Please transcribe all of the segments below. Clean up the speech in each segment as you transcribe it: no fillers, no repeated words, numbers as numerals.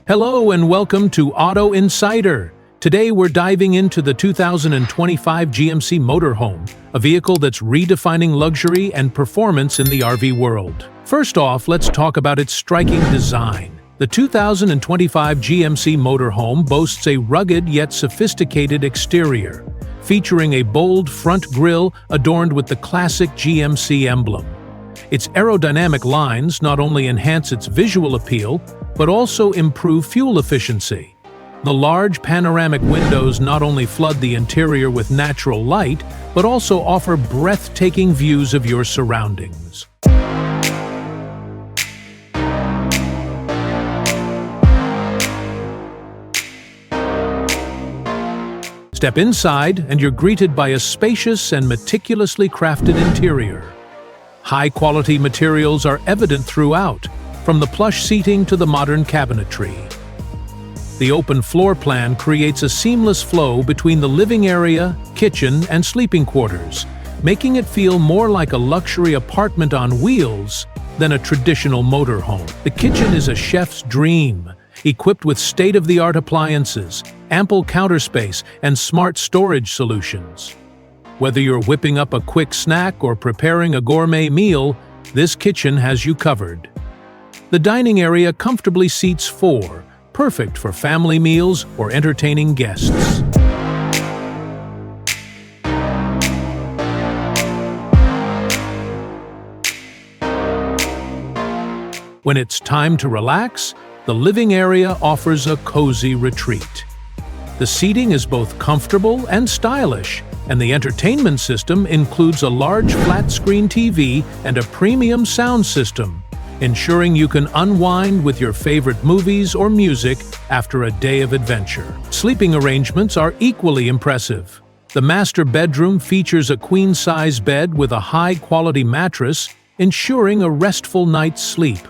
Hello and welcome to Auto Insider. Today we're diving into the 2025 GMC Motorhome, a vehicle that's redefining luxury and performance in the RV world. First off, let's talk about its striking design. The 2025 GMC Motorhome boasts a rugged yet sophisticated exterior, featuring a bold front grille adorned with the classic GMC emblem. Its aerodynamic lines not only enhance its visual appeal, but also improve fuel efficiency. The large panoramic windows not only flood the interior with natural light, but also offer breathtaking views of your surroundings. Step inside and you're greeted by a spacious and meticulously crafted interior. High-quality materials are evident throughout, from the plush seating to the modern cabinetry. The open floor plan creates a seamless flow between the living area, kitchen, and sleeping quarters, making it feel more like a luxury apartment on wheels than a traditional motorhome. The kitchen is a chef's dream, equipped with state-of-the-art appliances, ample counter space, and smart storage solutions. Whether you're whipping up a quick snack or preparing a gourmet meal, this kitchen has you covered. The dining area comfortably seats 4, perfect for family meals or entertaining guests. When it's time to relax, the living area offers a cozy retreat. The seating is both comfortable and stylish, and the entertainment system includes a large flat-screen TV and a premium sound system, ensuring you can unwind with your favorite movies or music after a day of adventure. Sleeping arrangements are equally impressive. The master bedroom features a queen-size bed with a high-quality mattress, ensuring a restful night's sleep.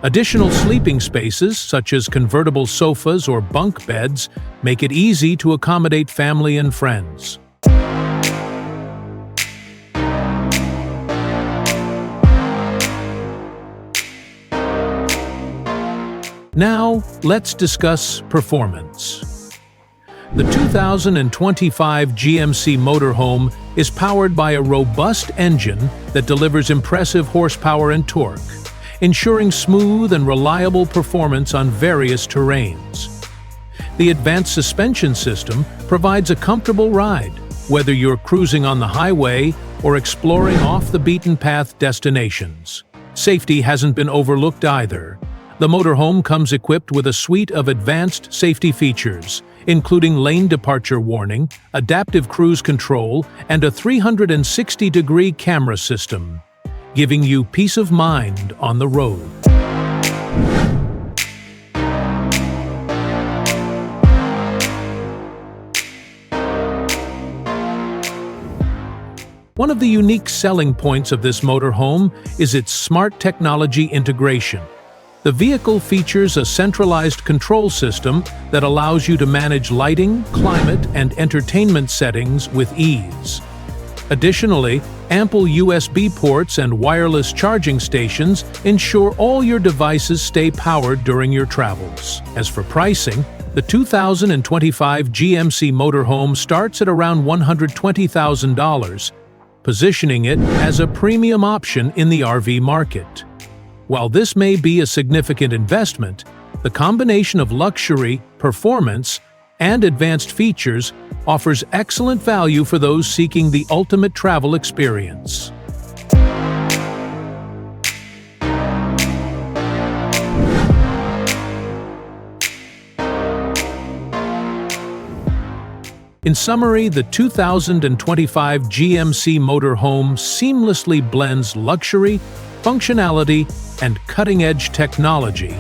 Additional sleeping spaces, such as convertible sofas or bunk beds, make it easy to accommodate family and friends. Now, let's discuss performance. The 2025 GMC Motorhome is powered by a robust engine that delivers impressive horsepower and torque, ensuring smooth and reliable performance on various terrains. The advanced suspension system provides a comfortable ride, whether you're cruising on the highway or exploring off-the-beaten-path destinations. Safety hasn't been overlooked either. The motorhome comes equipped with a suite of advanced safety features, including lane departure warning, adaptive cruise control, and a 360-degree camera system, giving you peace of mind on the road. One of the unique selling points of this motorhome is its smart technology integration. The vehicle features a centralized control system that allows you to manage lighting, climate, and entertainment settings with ease. Additionally, ample USB ports and wireless charging stations ensure all your devices stay powered during your travels. As for pricing, the 2025 GMC Motorhome starts at around $120,000, positioning it as a premium option in the RV market. While this may be a significant investment, the combination of luxury, performance, and advanced features offers excellent value for those seeking the ultimate travel experience. In summary, the 2025 GMC Motorhome seamlessly blends luxury, functionality, and cutting-edge technology,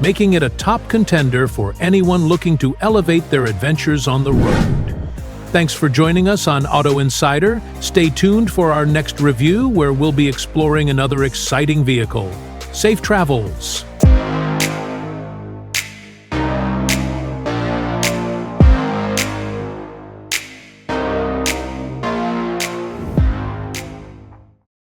making it a top contender for anyone looking to elevate their adventures on the road. Thanks for joining us on Auto Insider. Stay tuned for our next review, where we'll be exploring another exciting vehicle. Safe travels!